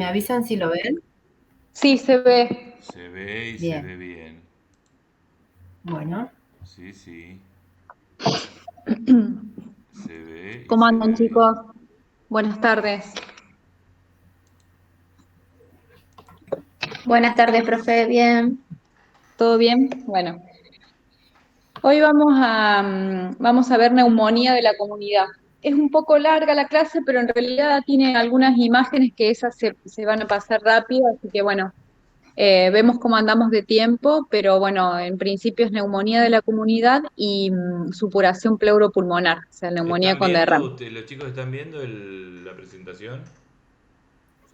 ¿Me avisan si lo ven? Sí, se ve. Se ve y se Bien, ve bien. bueno. Sí, sí. Se ve y ¿Cómo se andan, ve bien. chicos? Buenas tardes. Buenas tardes, profe. Bien. ¿Todo bien? Bueno, hoy vamos a ver neumonía de la comunidad. Es un poco larga la clase, pero en realidad tiene algunas imágenes que esas se van a pasar rápido, así que bueno, vemos cómo andamos de tiempo, pero bueno, en principio es neumonía de la comunidad y supuración pleuropulmonar, o sea, neumonía ¿Están con viendo? derrame. ¿Los chicos están viendo la presentación?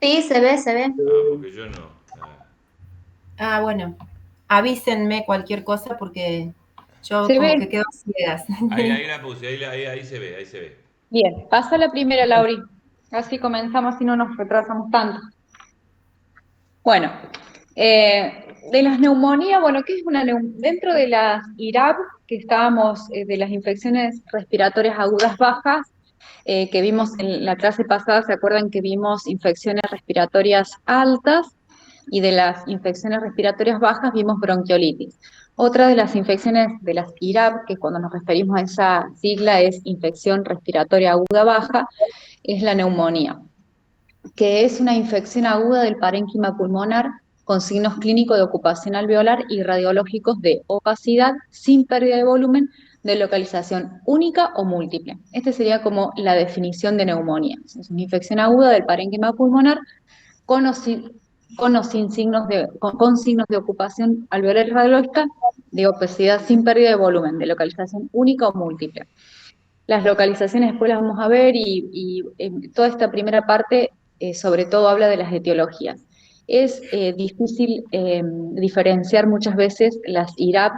Sí, se ve, se ve. Ah, porque yo no. Ah. Ah, bueno. Avísenme cualquier cosa porque yo ¿Se como ve? que quedo ciegas. Ahí la puse, ahí se ve, ahí se ve. Bien, pasa la primera, Lauri. Así comenzamos y no nos retrasamos tanto. Bueno, de las neumonías, bueno, ¿qué es una neumonía? Dentro de las IRAP, que estábamos, de las infecciones respiratorias agudas bajas, que vimos en la clase pasada, ¿se acuerdan que vimos infecciones respiratorias altas? Y de las infecciones respiratorias bajas vimos bronquiolitis. Otra de las infecciones de las IRAP, que cuando nos referimos a esa sigla es infección respiratoria aguda baja, es la neumonía, que es una infección aguda del parénquima pulmonar con signos clínicos de ocupación alveolar y radiológicos de opacidad sin pérdida de volumen, de localización única o múltiple. Esta sería como la definición de neumonía. Es una infección aguda del parénquima pulmonar con o sin, sin signos con signos de ocupación alveolar y radiológica, de opacidad sin pérdida de volumen, de localización única o múltiple. Las localizaciones después las vamos a ver y toda esta primera parte sobre todo habla de las etiologías. Es difícil diferenciar muchas veces las IRAP,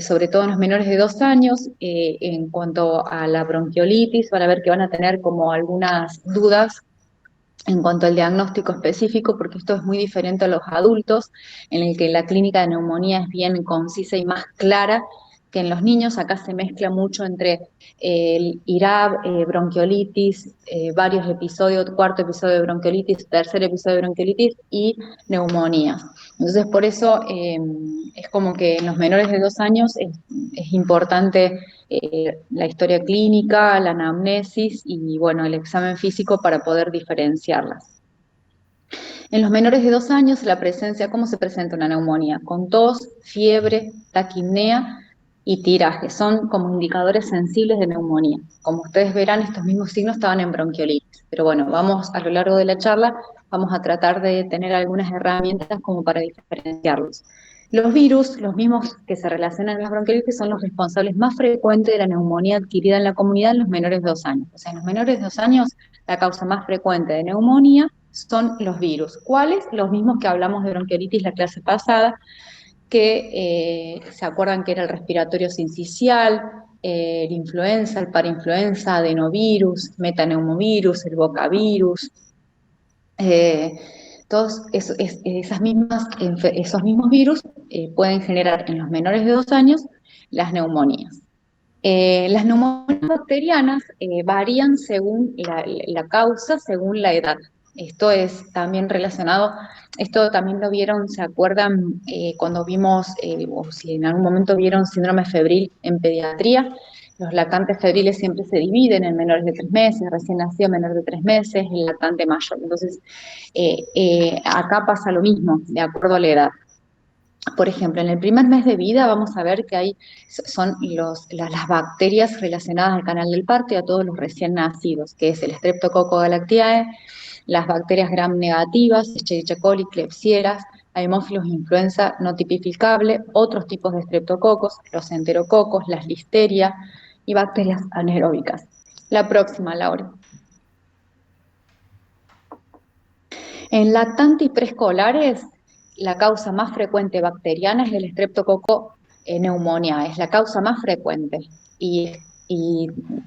sobre todo en los menores de 2 años, en cuanto a la bronquiolitis. Van a ver que van a tener como algunas dudas en cuanto al diagnóstico específico, porque esto es muy diferente a los adultos, en el que la clínica de neumonía es bien concisa y más clara que en los niños. Acá se mezcla mucho entre el IRAB, bronquiolitis, varios episodios, cuarto episodio de bronquiolitis, tercer episodio de bronquiolitis y neumonía. Entonces, por eso es como que en los menores de 2 años es importante la historia clínica, la anamnesis y bueno, el examen físico para poder diferenciarlas. En los menores de 2 años, la presencia, ¿cómo se presenta una neumonía? Con tos, fiebre, taquipnea y tiraje. Son como indicadores sensibles de neumonía. Como ustedes verán, estos mismos signos estaban en bronquiolitis. Pero bueno, vamos a lo largo de la charla, vamos a tratar de tener algunas herramientas como para diferenciarlos. Los virus, los mismos que se relacionan en las bronquiolitis, son los responsables más frecuentes de la neumonía adquirida en la comunidad en los menores de 2 años. O sea, en los menores de 2 años, la causa más frecuente de neumonía son los virus. ¿Cuáles? Los mismos que hablamos de bronquiolitis la clase pasada, que se acuerdan que era el respiratorio sincicial, el influenza, el parainfluenza, adenovirus, metaneumovirus, el bocavirus, eh, todos esos mismos virus pueden generar en los menores de 2 años las neumonías. Las neumonías bacterianas varían según la causa, según la edad. Esto es también relacionado, esto también lo vieron, ¿se acuerdan cuando vimos, o si en algún momento vieron síndrome febril en pediatría? Los lactantes febriles siempre se dividen en menores de 3 meses, recién nacido menor de 3 meses, el lactante mayor. Entonces, acá pasa lo mismo, de acuerdo a la edad. Por ejemplo, en el primer mes de vida vamos a ver que son las bacterias relacionadas al canal del parto y a todos los recién nacidos, que es el Streptococcus galactiae, las bacterias gram negativas, Escherichia coli, Klebsiella, Haemophilus influenza no tipificable, otros tipos de estreptococos, los enterococos, las listeria y bacterias anaeróbicas. La próxima, Laura. En lactantes y preescolares, la causa más frecuente bacteriana es el estreptococo neumonía, es la causa más frecuente. Y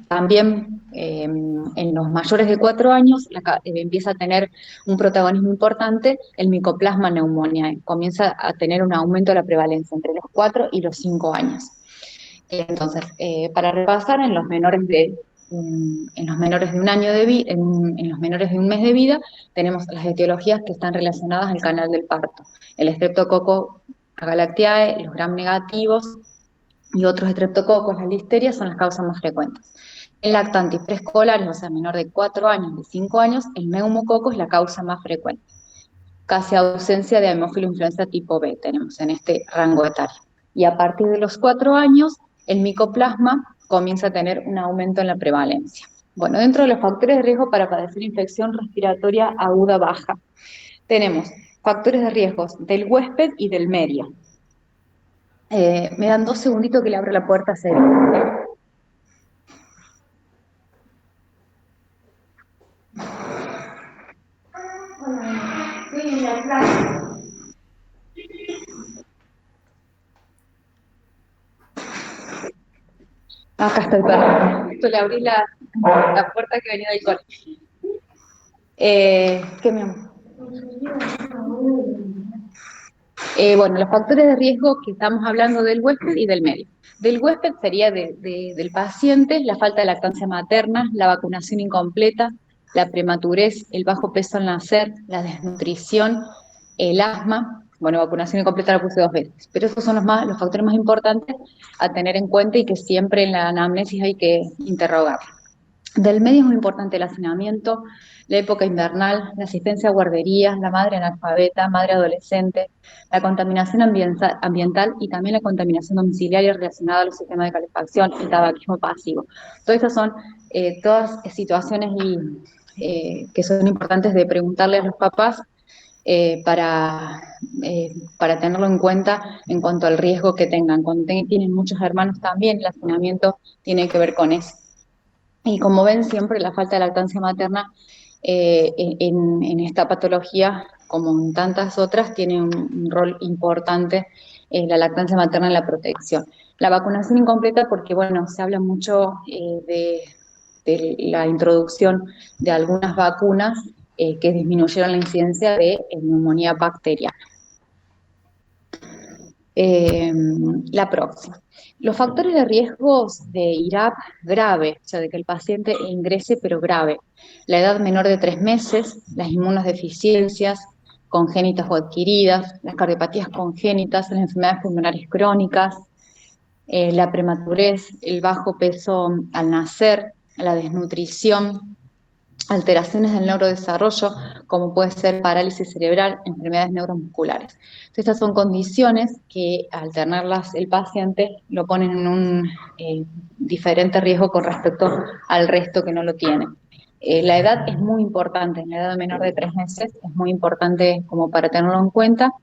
también en los mayores de 4 años empieza a tener un protagonismo importante el micoplasma neumonía, comienza a tener un aumento de la prevalencia entre los 4 y los 5 años. Entonces, para repasar, en los menores de en los menores de un año de vida, en los menores de un mes de vida, tenemos las etiologías que están relacionadas al canal del parto. El Streptococcus agalactiae, los gram negativos y otros estreptococos, la listeria, son las causas más frecuentes. En lactantes y preescolares, o sea, menor de 4 años, de 5 años, el neumococo es la causa más frecuente. Casi ausencia de hemófilo influenza tipo B tenemos en este rango etario. Y a partir de los 4 años, el micoplasma comienza a tener un aumento en la prevalencia. Bueno, dentro de los factores de riesgo para padecer infección respiratoria aguda baja, tenemos factores de riesgo del huésped y del medio. Me dan 2 segunditos que le abro la puerta a Celi. Acá está el perro. Justo le abrí la puerta que venía del colegio. ¿Qué me amor? Bueno, los factores de riesgo que estamos hablando del huésped y del medio. Del huésped sería del paciente, la falta de lactancia materna, la vacunación incompleta, la prematurez, el bajo peso al nacer, la desnutrición, el asma. Bueno, vacunación incompleta la puse 2 veces, pero esos son los factores más importantes a tener en cuenta y que siempre en la anamnesis hay que interrogar. Del medio es muy importante el hacinamiento, la época invernal, la asistencia a guarderías, la madre analfabeta, madre adolescente, la contaminación ambiental y también la contaminación domiciliaria relacionada a los sistemas de calefacción, el tabaquismo pasivo. Todas estas son todas situaciones que son importantes de preguntarle a los papás para tenerlo en cuenta en cuanto al riesgo que tengan. Cuando tienen muchos hermanos también, el hacinamiento tiene que ver con eso. Y como ven, siempre la falta de lactancia materna en esta patología, como en tantas otras, tiene un rol importante la lactancia materna en la protección. La vacunación incompleta porque, bueno, se habla mucho de la introducción de algunas vacunas que disminuyeron la incidencia de neumonía bacteriana. La próxima. Los factores de riesgos de IRAP grave, o sea, de que el paciente ingrese pero grave. La edad menor de 3 meses, las inmunodeficiencias congénitas o adquiridas, las cardiopatías congénitas, las enfermedades pulmonares crónicas, la prematurez, el bajo peso al nacer, la desnutrición, alteraciones del neurodesarrollo, como puede ser parálisis cerebral, enfermedades neuromusculares. Entonces, estas son condiciones que, al tenerlas el paciente, lo ponen en un diferente riesgo con respecto al resto que no lo tiene. La edad es muy importante, en la edad menor de 3 meses es muy importante como para tenerlo en cuenta.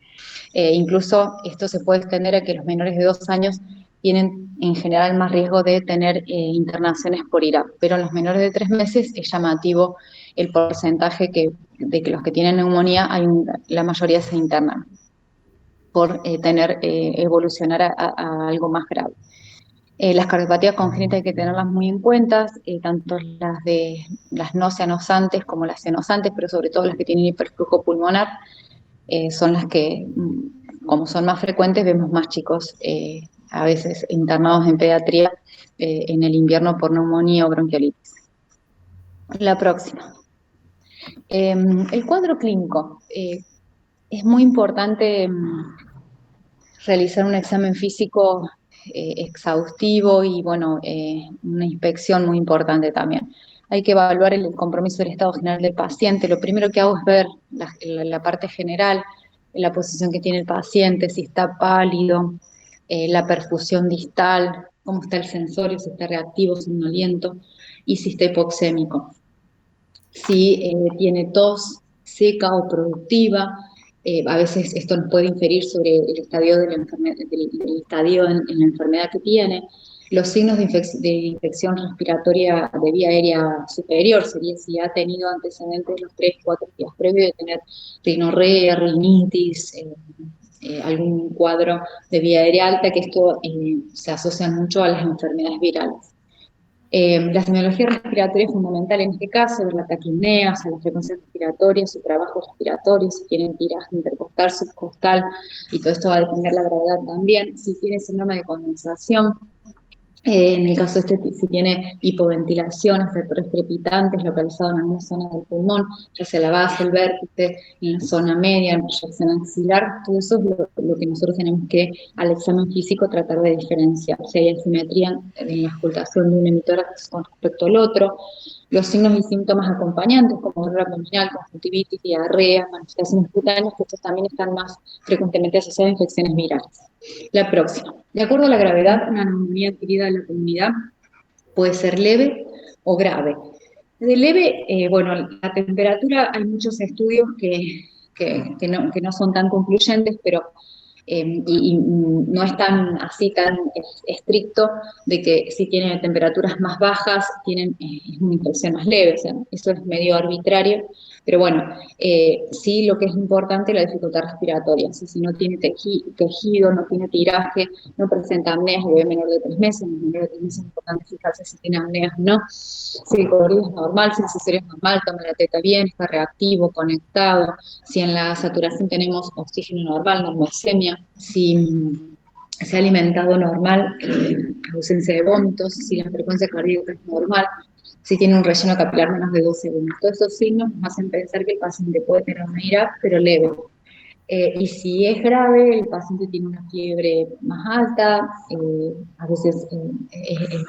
Incluso esto se puede extender a que los menores de 2 años tienen en general más riesgo de tener internaciones por IRAP, pero en los menores de 3 meses es llamativo el porcentaje de que los que tienen neumonía, la mayoría se internan por evolucionar a algo más grave. Las cardiopatías congénitas hay que tenerlas muy en cuenta, tanto las no cianosantes como las cianosantes, pero sobre todo las que tienen hiperflujo pulmonar, son las que, como son más frecuentes, vemos más chicos a veces internados en pediatría en el invierno por neumonía o bronquiolitis. La próxima. El cuadro clínico. Es muy importante realizar un examen físico exhaustivo y, bueno, una inspección muy importante también. Hay que evaluar el compromiso del estado general del paciente. Lo primero que hago es ver la parte general, la posición que tiene el paciente, si está pálido, la perfusión distal, cómo está el sensorio, si está reactivo, somnoliento, y si está hipoxémico. Si tiene tos seca o productiva, a veces esto nos puede inferir sobre el estadio de la enfermedad, del estadio en la enfermedad que tiene. Los signos de infección respiratoria de vía aérea superior sería si ha tenido antecedentes los 3-4 días previos de tener rinorrea, rinitis, algún cuadro de vía aérea alta, que esto se asocia mucho a las enfermedades virales. La semiología respiratoria es fundamental en este caso, ver la taquipnea, o sea, la frecuencia respiratoria, su trabajo respiratorio, si tienen tiraje intercostal, subcostal, y todo esto va a depender de la gravedad también. Si tiene síndrome de condensación, En el caso si tiene hipoventilación, efectos crepitantes localizados en alguna zona del pulmón, ya sea la base, el vértice, en la zona media, en proyección axilar, todo eso es lo que nosotros tenemos que, al examen físico, tratar de diferenciar. Si hay asimetría en la auscultación de un hemitórax con respecto al otro, los signos y síntomas acompañantes, como dolor abdominal, conjuntivitis, diarrea, manifestaciones cutáneas, que estos también están más frecuentemente asociados a infecciones virales. La próxima. De acuerdo a la gravedad, una neumonía adquirida en la comunidad puede ser leve o grave. De leve, bueno, la temperatura, hay muchos estudios que no son tan concluyentes, pero y no es tan así tan estricto de que si tienen temperaturas más bajas tienen una infección más leve, o sea, eso es medio arbitrario, pero bueno, sí lo que es importante es la dificultad respiratoria, si no tiene tejido, no tiene tiraje, no presenta apneas, el bebé menor de 3 meses, en el menor de 3 meses es importante fijarse si tiene apneas o no, si el colorido es normal, si el cesario es normal, toma la teta bien, está reactivo, conectado, si en la saturación tenemos oxígeno normal, normosemia, si se ha alimentado normal, ausencia de vómitos, si la frecuencia cardíaca es normal, si tiene un relleno capilar menos de 2 segundos. Todos esos signos nos hacen pensar que el paciente puede tener una IRA, pero leve. Y si es grave, el paciente tiene una fiebre más alta, a veces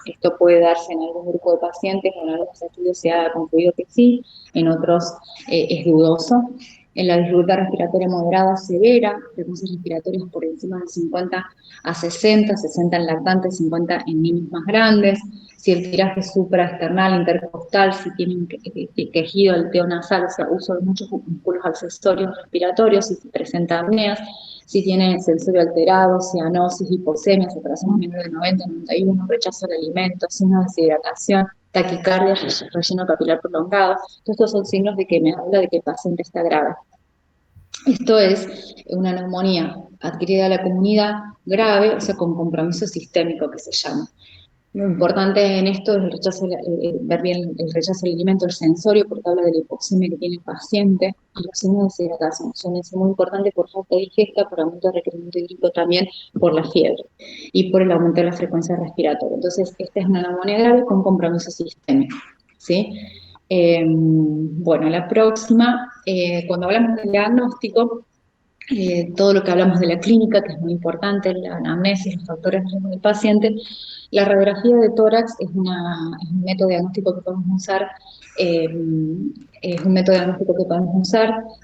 esto puede darse en algún grupo de pacientes, en algunos estudios se ha concluido que sí, en otros es dudoso. En la dificultad respiratoria moderada severa, frecuencias respiratorias por encima de 50 a 60, 60 en lactantes, 50 en niños más grandes, si el tiraje supraesternal, intercostal, si tiene un quejido alteo nasal, o sea, uso de muchos músculos accesorios respiratorios, si se presenta apneas, si tiene sensorio alterado, cianosis, hiposemia, saturación menor de 90, 91, rechazo al alimento, signos de deshidratación, taquicardia, relleno capilar prolongado. Estos son signos de que me habla de que el paciente está grave. Esto es una neumonía adquirida a la comunidad grave, o sea, con compromiso sistémico que se llama. Lo importante en esto es el rechazo, ver bien el rechazo al alimento, el sensorio, porque habla de la hipoxemia que tiene el paciente, y los signos de deshidratación. Son muy importantes por falta de digesta, por aumento de requerimiento hídrico también, por la fiebre y por el aumento de la frecuencia respiratoria. Entonces, esta es una neumonía grave con compromiso sistémico, ¿sí? Bueno, la próxima, cuando hablamos del diagnóstico, todo lo que hablamos de la clínica, que es muy importante, la anamnesis, los factores de riesgo del paciente, la radiografía de tórax es un método diagnóstico que podemos usar,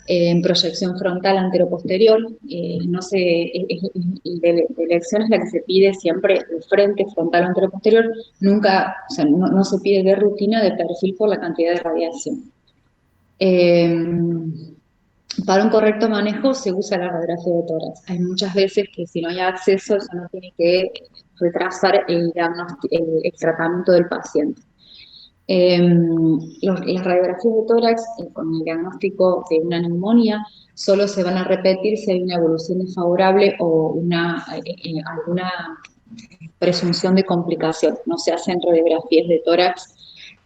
en proyección frontal anteroposterior, no se, de elección es la que se pide siempre de frente, frontal o anteroposterior, nunca, o sea, no se pide de rutina de perfil por la cantidad de radiación. Para un correcto manejo se usa la radiografía de tórax. Hay muchas veces que si no hay acceso, eso no tiene que retrasar el tratamiento del paciente. Las radiografías de tórax con el diagnóstico de una neumonía solo se van a repetir si hay una evolución desfavorable o alguna presunción de complicación. No se hacen radiografías de tórax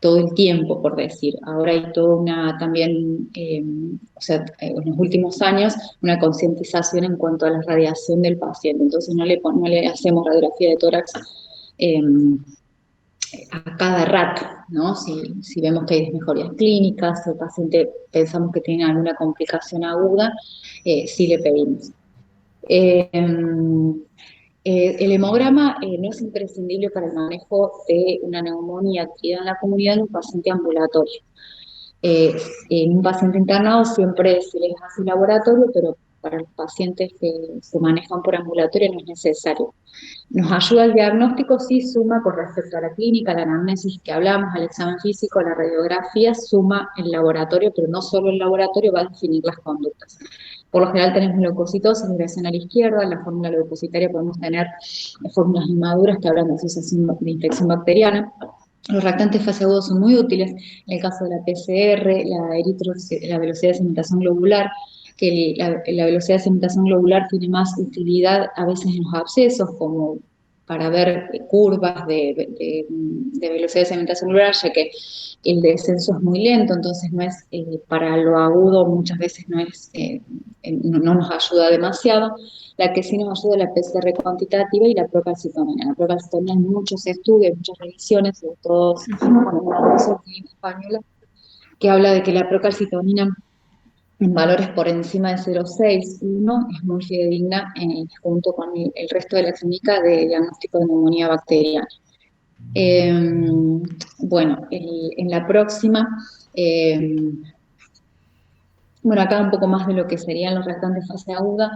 todo el tiempo, por decir. Ahora hay toda una también, en los últimos años, una concientización en cuanto a la radiación del paciente. Entonces no le hacemos radiografía de tórax a cada rato, ¿no? Si vemos que hay desmejorías clínicas, si el paciente pensamos que tiene alguna complicación aguda, sí le pedimos. El hemograma no es imprescindible para el manejo de una neumonía adquirida en la comunidad en un paciente ambulatorio. En un paciente internado siempre se les hace laboratorio, pero para los pacientes que se manejan por ambulatorio no es necesario. Nos ayuda el diagnóstico, sí suma con respecto a la clínica, la anamnesis que hablamos, al examen físico, la radiografía, suma el laboratorio, pero no solo el laboratorio va a definir las conductas. Por lo general tenemos leucocitosis, migración a la izquierda, en la fórmula leucocitaria podemos tener fórmulas inmaduras que hablan de asociación de infección bacteriana. Los reactantes fase agudo son muy útiles, en el caso de la PCR, la velocidad de sedimentación globular, que la velocidad de sedimentación globular tiene más utilidad a veces en los abscesos, como para ver curvas de velocidad de cementación celular, ya que el descenso es muy lento, entonces no es, para lo agudo muchas veces no nos ayuda demasiado. La que sí nos ayuda es la PCR cuantitativa y la procalcitonina. La procalcitonina hay muchos estudios, muchas revisiones, sobre todo una revisión clínica española, que habla de que la procalcitonina en valores por encima de 0,6, 1 es muy fidedigna junto con el resto de la clínica de diagnóstico de neumonía bacteriana. Bueno, en la próxima, bueno, acá un poco más de lo que serían los restantes fase aguda.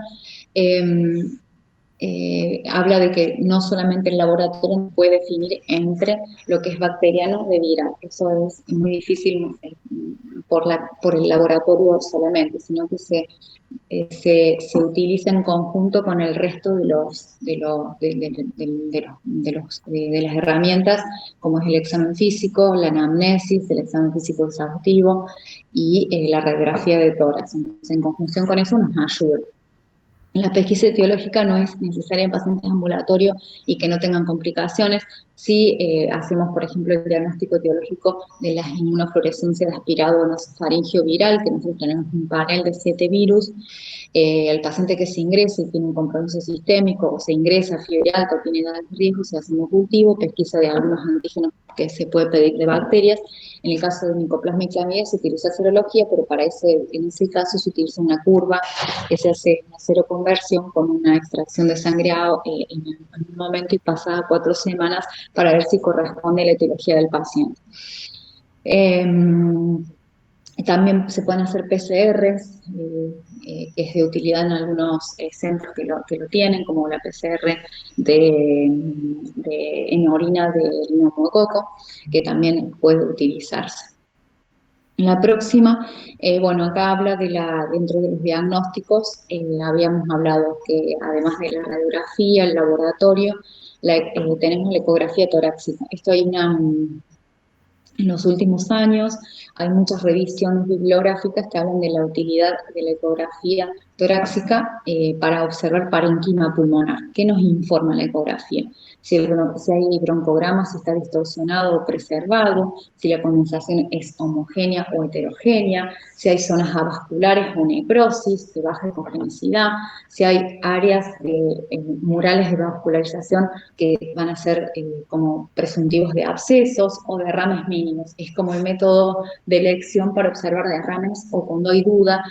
Habla de que no solamente el laboratorio puede definir entre lo que es bacteriano de viral. Eso es muy difícil por el laboratorio solamente, sino que se utiliza en conjunto con el resto de las herramientas, como es el examen físico, la anamnesis, el examen físico exhaustivo y la radiografía de tórax. Entonces, en conjunción con eso nos ayuda. La pesquisa etiológica no es necesaria en pacientes ambulatorios y que no tengan complicaciones. Sí hacemos, por ejemplo, el diagnóstico etiológico de la inmunofluorescencia de aspirado nasofaringeo viral, que nosotros tenemos un panel de 7 virus. El paciente que se ingresa y tiene un compromiso sistémico, o se ingresa fiebre alta o tiene edad de riesgo, se hace un cultivo, pesquisa de algunos antígenos que se puede pedir de bacterias. En el caso de Mycoplasma y Clamidia se utiliza serología, pero en ese caso se utiliza una curva que se hace una seroconversión con una extracción de sangre en un momento y pasada 4 semanas para ver si corresponde a la etiología del paciente. También se pueden hacer PCRs, que es de utilidad en algunos centros que lo tienen, como la PCR en orina del neumococo, que también puede utilizarse. En la próxima, bueno, acá habla dentro de los diagnósticos, habíamos hablado que además de la radiografía, el laboratorio, tenemos la ecografía torácica. Esto en los últimos años hay muchas revisiones bibliográficas que hablan de la utilidad de la ecografía torácica para observar parénquima pulmonar. ¿Qué nos informa la ecografía? Si hay broncograma, si está distorsionado o preservado, si la condensación es homogénea o heterogénea, si hay zonas avasculares o necrosis de baja ecogenicidad, si hay áreas murales de vascularización que van a ser como presuntivos de abscesos o derrames mínimos. Es como el método de elección para observar derrames, o cuando hay duda,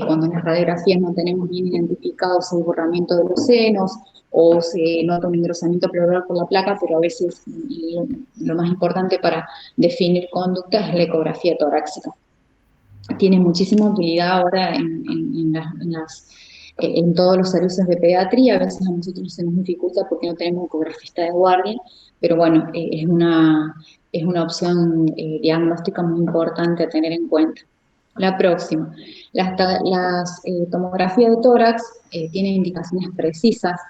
cuando en las radiografías no tenemos bien identificados el borramiento de los senos, o se nota un engrosamiento pleural por la placa, pero a veces lo más importante para definir conducta es la ecografía torácica. Tiene muchísima utilidad ahora en todos los servicios de pediatría. A veces a nosotros se nos dificulta porque no tenemos ecografista de guardia, pero bueno, es una opción diagnóstica muy importante a tener en cuenta. La próxima, las tomografías de tórax tienen indicaciones precisas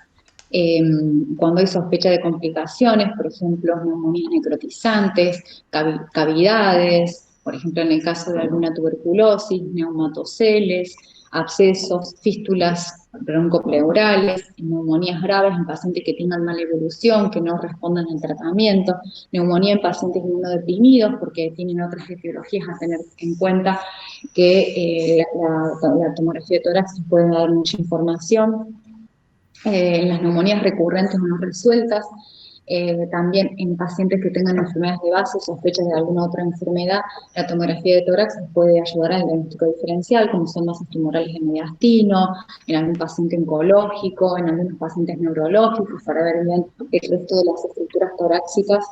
cuando hay sospecha de complicaciones, por ejemplo, neumonías necrotizantes, cavidades, por ejemplo, en el caso de alguna tuberculosis, neumatoceles, abscesos, fístulas broncopleurales, neumonías graves en pacientes que tengan mala evolución, que no respondan al tratamiento, neumonía en pacientes inmunodeprimidos, porque tienen otras etiologías a tener en cuenta, que la tomografía de tórax puede dar mucha información. En las neumonías recurrentes o no resueltas, también en pacientes que tengan enfermedades de base, sospechas de alguna otra enfermedad, la tomografía de tórax puede ayudar al diagnóstico diferencial, como son masas tumorales de mediastino, en algún paciente oncológico, en algunos pacientes neurológicos, para ver bien el resto de las estructuras torácicas.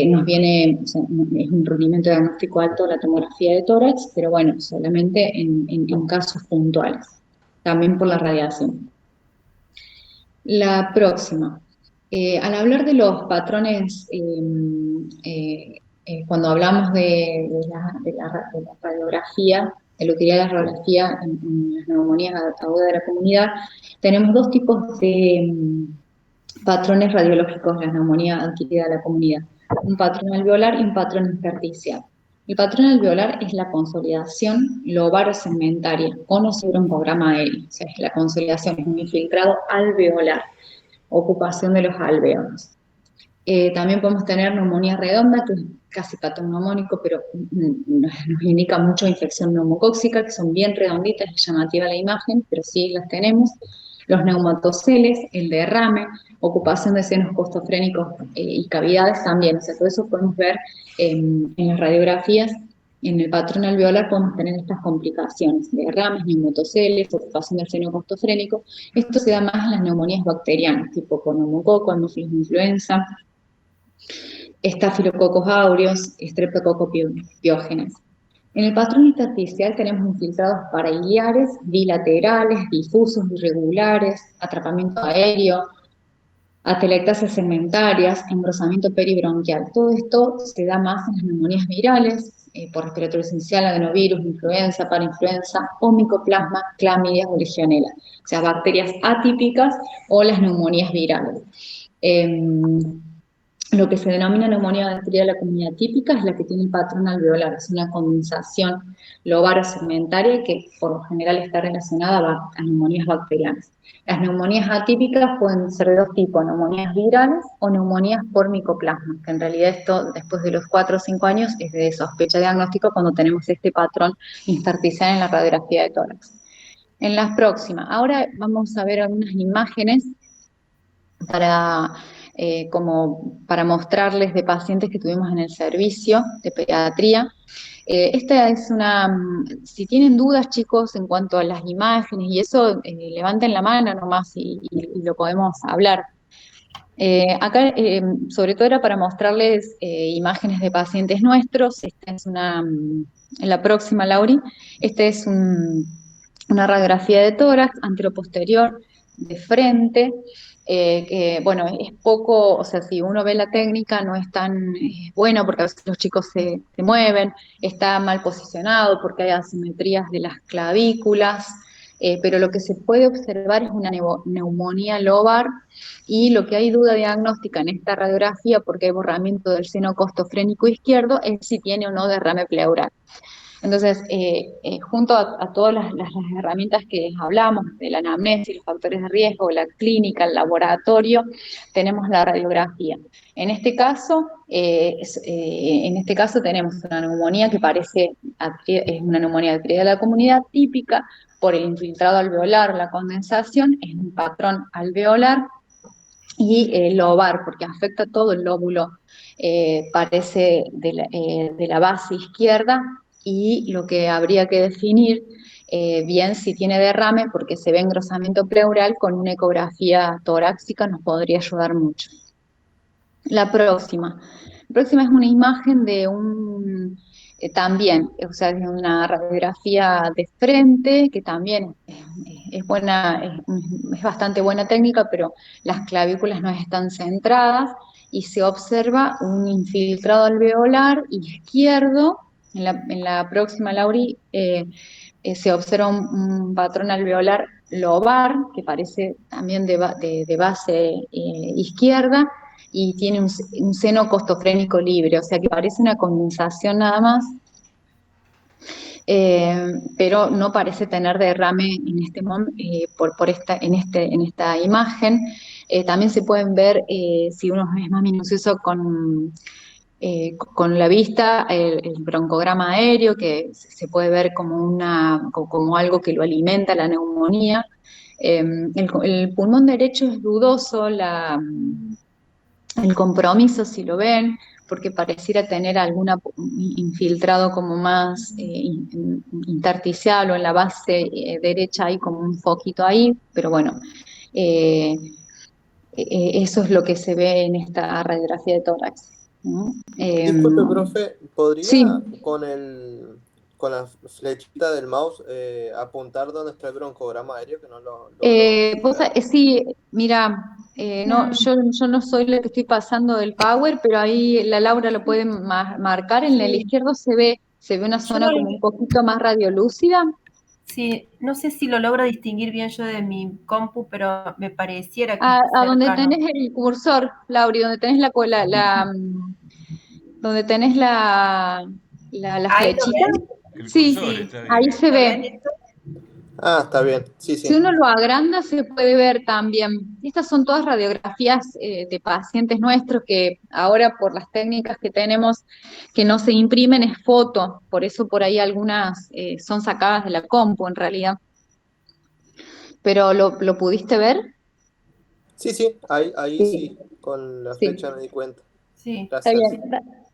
Nos viene, o sea, es un rendimiento diagnóstico alto la tomografía de tórax, pero bueno, solamente en casos puntuales, también por la radiación. La próxima. Al hablar de los patrones, cuando hablamos de la radiografía, de la utilidad de la radiografía en las neumonías agudas de la comunidad, tenemos dos tipos de patrones radiológicos de la neumonía adquirida de la comunidad. Un patrón alveolar y un patrón intersticial. El patrón alveolar es la consolidación lobarosegmentaria, con o sobre un programa aéreo. O sea, la consolidación es un infiltrado alveolar. ocupación de los alvéolos. También podemos tener neumonía redonda, que es casi patognomónico, pero nos indica mucho infección neumocóxica, que son bien redonditas, es llamativa la imagen, pero sí las tenemos. Los neumatoceles, el derrame, ocupación de senos costofrénicos y cavidades también. O sea, todo eso podemos ver en las radiografías. En el patrón alveolar podemos tener estas complicaciones, derrames, neumatoceles, ocupación del seno costofrénico. Esto se da más en las neumonías bacterianas, tipo con neumococo, hemófilos influenza, estafilococos aureus, streptococcus piógenes. En el patrón intersticial tenemos infiltrados parailiares, bilaterales, difusos, irregulares, atrapamiento aéreo, atelectasias segmentarias, engrosamiento peribronquial. Todo esto se da más en las neumonías virales, por respiratorio esencial, adenovirus, influenza, parainfluenza, o micoplasma, clamidia o legionela. O sea, bacterias atípicas o las neumonías virales. Lo que se denomina neumonía bacteriana de la comunidad típica es la que tiene el patrón alveolar, es una condensación lobar o segmentaria que por lo general está relacionada a neumonías bacterianas. Las neumonías atípicas pueden ser de dos tipos, neumonías virales o neumonías por micoplasma, que en realidad esto después de los 4 o 5 años es de sospecha diagnóstico cuando tenemos este patrón intersticial en la radiografía de tórax. En las próximas, ahora vamos a ver algunas imágenes para mostrarles de pacientes que tuvimos en el servicio de pediatría. Esta es si tienen dudas, chicos, en cuanto a las imágenes y eso, levanten la mano nomás y lo podemos hablar. Acá, sobre todo era para mostrarles imágenes de pacientes nuestros. Esta es en la próxima, Lauri, esta es una radiografía de tórax, anteroposterior, de frente, que bueno, es poco, o sea, si uno ve la técnica no es tan bueno porque a veces los chicos se mueven, está mal posicionado porque hay asimetrías de las clavículas, pero lo que se puede observar es una neumonía lobar y lo que hay duda diagnóstica en esta radiografía, porque hay borramiento del seno costofrénico izquierdo, es si tiene o no derrame pleural. Entonces, junto a todas las herramientas que hablamos, de la anamnesis, los factores de riesgo, la clínica, el laboratorio, tenemos la radiografía. En este caso tenemos una neumonía que parece, es una neumonía de la comunidad típica por el infiltrado alveolar, la condensación, es un patrón alveolar y lobar, porque afecta todo el lóbulo, parece de la base izquierda, y lo que habría que definir bien si tiene derrame, porque se ve engrosamiento pleural, con una ecografía torácica nos podría ayudar mucho. La próxima es una imagen de también, o sea, de una radiografía de frente, que también es buena, es bastante buena técnica, pero las clavículas no están centradas, y se observa un infiltrado alveolar izquierdo. En la próxima, Lauri, se observa un patrón alveolar lobar, que parece también de base izquierda, y tiene un seno costofrénico libre, o sea que parece una condensación nada más, pero no parece tener derrame en este en esta imagen. También se pueden ver, si uno es más minucioso con la vista, el broncograma aéreo, que se puede ver como algo que lo alimenta la neumonía. El pulmón derecho es dudoso, el compromiso, si lo ven, porque pareciera tener algún infiltrado como más intersticial, o en la base derecha hay como un foquito ahí, pero bueno, eso es lo que se ve en esta radiografía de tórax, ¿no? Disculpe, profe, ¿podría sí. con la flechita del mouse apuntar donde está el broncograma aéreo? Que no Sí, mira, no, yo no soy la que estoy pasando del Power, pero ahí la Laura lo puede marcar. En el izquierdo se ve una zona como un poquito más radiolúcida. Sí, no sé si lo logro distinguir bien yo de mi compu, pero me pareciera que a donde tenés el cursor, Lauri, donde tenés donde tenés la flechita. El Sí, cursor está bien. ahí se ve. Ah, está bien. Sí, Si sí. uno lo agranda, se puede ver también. Estas son todas radiografías de pacientes nuestros que ahora por las técnicas que tenemos que no se imprimen es foto, por eso por ahí algunas son sacadas de la compu en realidad. Pero ¿lo pudiste ver? Sí, sí, ahí sí, Sí, con la sí, flecha me di cuenta. Sí, está Gracias. bien.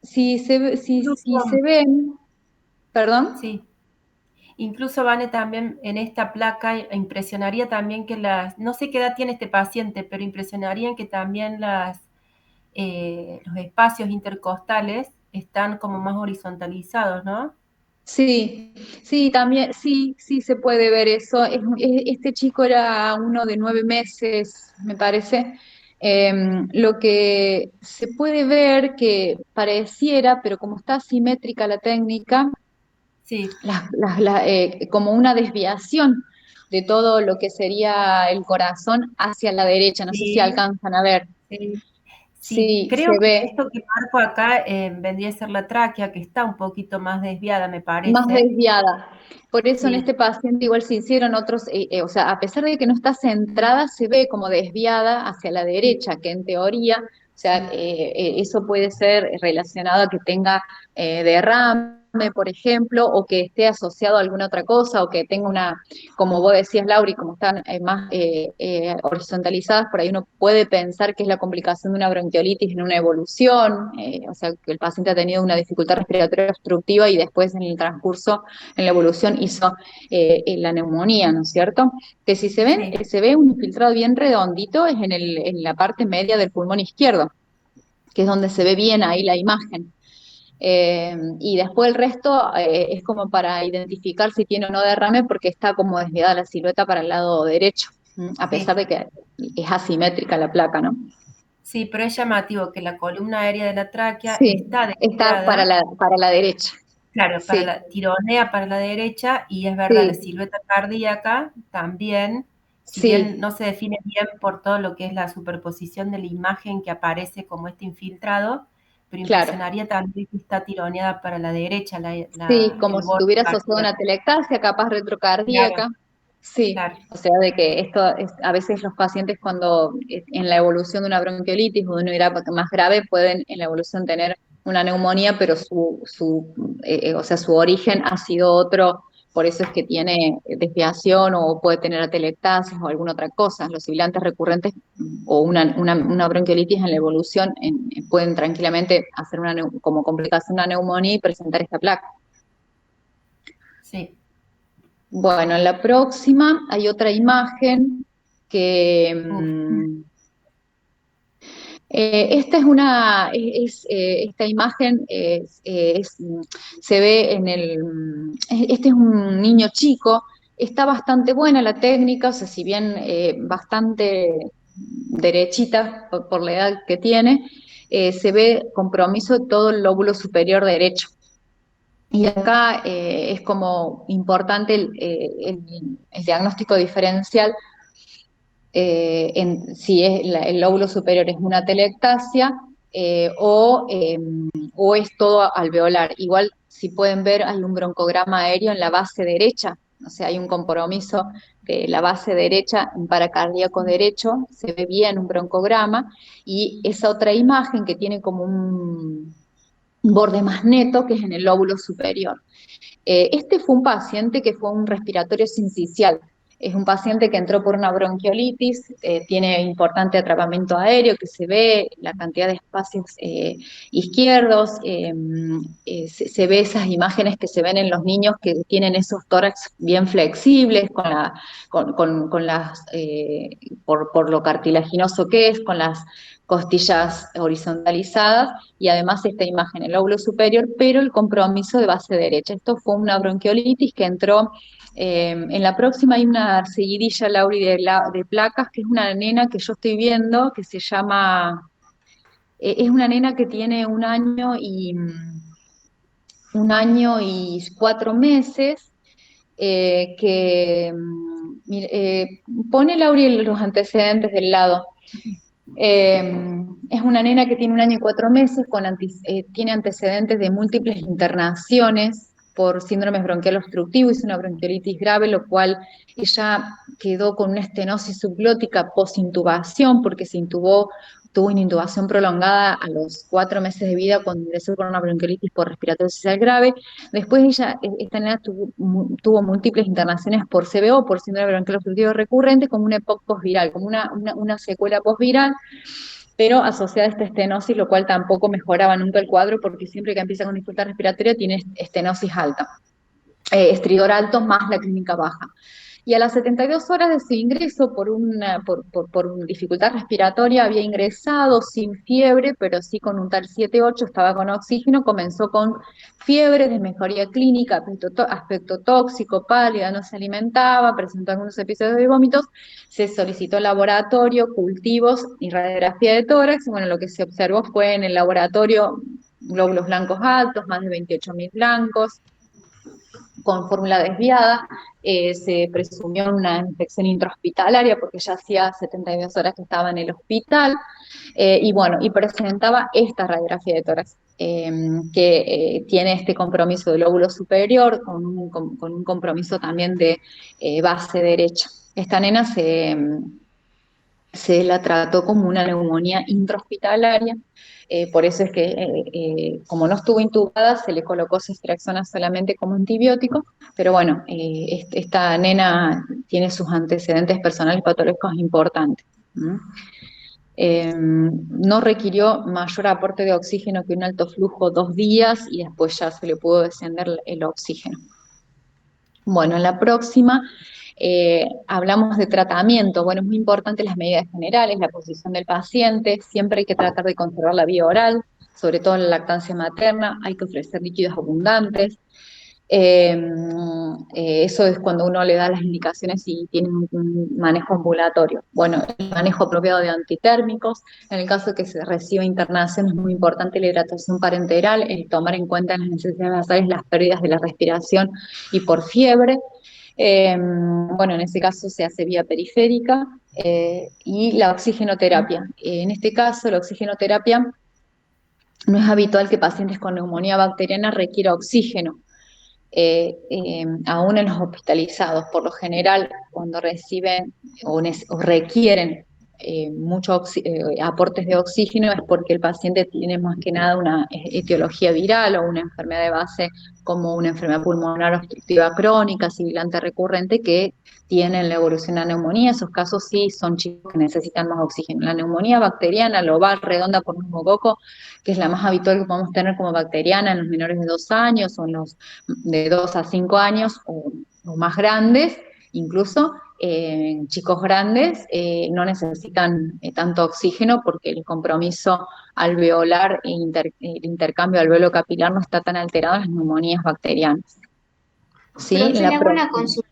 Si se incluso, ven, perdón. sí. Incluso, Vane, también en esta placa impresionaría también que no sé qué edad tiene este paciente, pero impresionaría que también los espacios intercostales están como más horizontalizados, ¿no? Sí, sí, también, sí se puede ver eso. Este chico era uno de 9 meses, me parece. Lo que se puede ver que pareciera, pero como está asimétrica la técnica, Sí, como una desviación de todo lo que sería el corazón hacia la derecha. No sé si sí, alcanzan a ver. sí. Sí, Sí, creo se que ve. esto que marco acá vendría a ser la tráquea, que está un poquito más desviada, me Más parece. desviada. Por eso en Sí, este paciente igual se hicieron otros, o sea, a pesar de que no está centrada, se ve como desviada hacia la sí, derecha, que en teoría, o sea, sí, eso puede ser relacionado a que tenga derrame, por ejemplo, o que esté asociado a alguna otra cosa, o que tenga una, como vos decías, Lauri, como están más horizontalizadas, por ahí uno puede pensar que es la complicación de una bronquiolitis en una evolución, o sea, que el paciente ha tenido una dificultad respiratoria obstructiva y después en el transcurso, en la evolución, hizo la neumonía, ¿no es cierto? Que si se ven, sí, se ve un infiltrado bien redondito, es en la parte media del pulmón izquierdo, que es donde se ve bien ahí la imagen. Y después el resto es como para identificar si tiene o no derrame porque está como desviada la silueta para el lado derecho, a pesar sí. de que es asimétrica la placa, ¿no? Sí, pero es llamativo que la columna aérea de la tráquea Sí, está está desviada, para la derecha. claro, Sí, tironea para la derecha, y es verdad, la sí, silueta cardíaca también, si bien sí, no se define bien por todo lo que es la superposición de la imagen que aparece como este infiltrado, pero claro. impresionaría también que está tironeada para la derecha, Sí, como el si borde tuviera asociado una cardíaco. telectasia, capaz Claro, retrocardíaca. Sí, claro, o sea, de que esto a veces los pacientes cuando en la evolución de una bronquiolitis o de una IRAP más grave pueden en la evolución tener una neumonía, pero o sea, su origen ha sido otro, por eso es que tiene desviación o puede tener atelectasis o alguna otra cosa. Los sibilantes recurrentes o una bronquiolitis en la evolución pueden tranquilamente hacer como complicación una neumonía y presentar esta placa. sí. Bueno, en la próxima hay otra imagen que Uf, esta es esta imagen se ve este es un niño chico, está bastante buena la técnica, o sea, si bien bastante derechita por la edad que tiene, se ve compromiso de todo el lóbulo superior derecho. Y acá es como importante el diagnóstico diferencial en si el lóbulo superior es una telectasia o es todo alveolar. Igual, si pueden ver, hay un broncograma aéreo en la base derecha, o sea, hay un compromiso de la base derecha en paracardíaco derecho, se ve bien un broncograma, y esa otra imagen que tiene como un borde más neto, que es en el lóbulo superior. Este fue un paciente que fue un respiratorio sincicial. Es un paciente que entró por una bronquiolitis, tiene importante atrapamiento aéreo, que se ve la cantidad de espacios izquierdos, se ve esas imágenes que se ven en los niños que tienen esos tórax bien flexibles, con las, por lo cartilaginoso que es, con las costillas horizontalizadas y además esta imagen, el lóbulo superior, pero el compromiso de base derecha. Esto fue una bronquiolitis que entró, en la próxima hay una seguidilla, Lauri, de placas, que es una nena que yo estoy viendo, que se llama, es una nena que tiene 1 año y 4 meses, que pone Lauri los antecedentes del lado. Es una nena que tiene 1 año y 4 meses, tiene antecedentes de múltiples internaciones, por síndrome bronquial obstructivo, hizo una bronquiolitis grave, lo cual ella quedó con una estenosis subglótica post-intubación, porque se intubó, tuvo una intubación prolongada a los 4 meses de vida cuando ingresó con una bronquiolitis por respiratorio social grave. Después esta nena tuvo múltiples internaciones por CBO, por síndrome bronquial obstructivo recurrente, como una EPOC postviral, como una secuela postviral, pero asociada a esta estenosis, lo cual tampoco mejoraba nunca el cuadro, porque siempre que empieza con dificultad respiratoria tiene estenosis alta, estridor alto más la clínica baja. Y a las 72 horas de su ingreso por dificultad respiratoria había ingresado sin fiebre, pero sí con un tal 7-8, estaba con oxígeno, comenzó con fiebre, desmejoría clínica, aspecto tóxico, pálida, no se alimentaba, presentó algunos episodios de vómitos, se solicitó laboratorio, cultivos y radiografía de tórax, y bueno, lo que se observó fue en el laboratorio glóbulos blancos altos, más de 28.000 blancos, con fórmula desviada, se presumió una infección intrahospitalaria porque ya hacía 72 horas que estaba en el hospital, y bueno, y presentaba esta radiografía de tórax, que tiene este compromiso del lóbulo superior con un compromiso también de base derecha. Esta nena se la trató como una neumonía intrahospitalaria, por eso es que, como no estuvo intubada, se le colocó ceftriaxona solamente como antibiótico, pero bueno, esta nena tiene sus antecedentes personales patológicos importantes. No requirió mayor aporte de oxígeno que un alto flujo 2 días y después ya se le pudo descender el oxígeno. Bueno, en la próxima hablamos de tratamiento. Bueno, es muy importante las medidas generales, la posición del paciente, siempre hay que tratar de conservar la vía oral, sobre todo en la lactancia materna, hay que ofrecer líquidos abundantes. Eso es cuando uno le da las indicaciones y tiene un manejo ambulatorio. Bueno, el manejo apropiado de antitérmicos, en el caso de que se reciba internación es muy importante la hidratación parenteral, el tomar en cuenta en las necesidades basales las pérdidas de la respiración y por fiebre. Bueno, en ese caso se hace vía periférica, y la oxigenoterapia. En este caso, la oxigenoterapia no es habitual que pacientes con neumonía bacteriana requieran oxígeno. Aún en los hospitalizados, por lo general, cuando reciben o requieren muchos aportes de oxígeno es porque el paciente tiene más que nada una etiología viral o una enfermedad de base como una enfermedad pulmonar obstructiva crónica, sibilante recurrente, que tienen la evolución a neumonía. Esos casos sí son chicos que necesitan más oxígeno. La neumonía bacteriana, lobar, redonda por neumococo, que es la más habitual que podemos tener como bacteriana en los menores de 2 años o en los de 2 a 5 años o más grandes, incluso chicos grandes no necesitan tanto oxígeno porque el compromiso alveolar e el intercambio alveolo capilar no está tan alterado en las neumonías bacterianas. ¿Sí? Profe, le hago una consulta.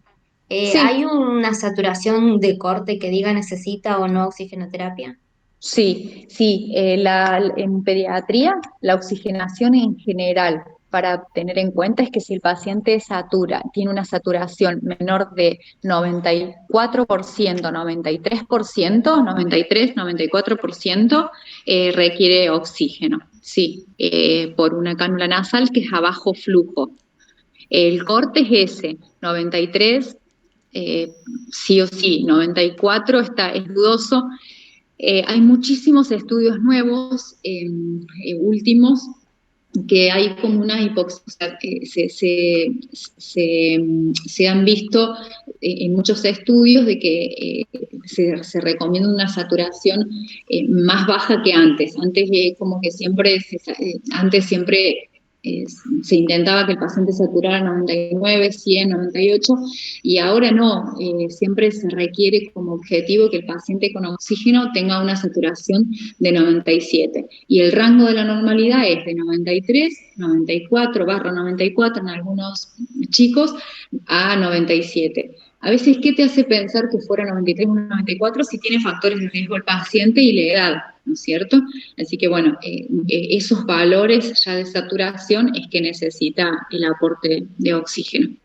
Sí. ¿Hay una saturación de corte que diga necesita o no oxigenoterapia? Sí, sí. En pediatría, la oxigenación en general, para tener en cuenta, es que si el paciente tiene una saturación menor de 94%, 93%, 93, 94%, requiere oxígeno, sí, por una cánula nasal que es a bajo flujo. El corte es ese, 93, sí o sí, 94 es dudoso. Hay muchísimos estudios nuevos, últimos, que hay como una hipoxia, se han visto en muchos estudios de que se recomienda una saturación más baja que antes. Antes como que siempre se intentaba que el paciente saturara 99, 100, 98, y ahora no, siempre se requiere como objetivo que el paciente con oxígeno tenga una saturación de 97, y el rango de la normalidad es de 93, 94/94 en algunos chicos, a 97. A veces, ¿qué te hace pensar que fuera 93 o 94 si tiene factores de riesgo el paciente y la edad, ¿no es cierto? Así que bueno, esos valores ya de saturación es que necesita el aporte de oxígeno.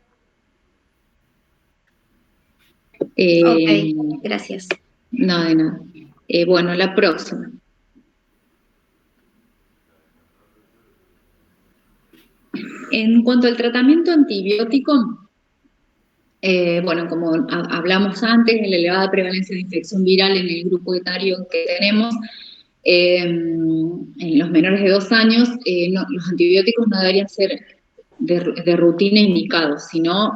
Ok, gracias. No, de nada. Bueno, la próxima. En cuanto al tratamiento antibiótico, bueno, como hablamos antes, la elevada prevalencia de infección viral en el grupo etario que tenemos, en los menores de 2 años, los antibióticos no deberían ser de rutina indicados, sino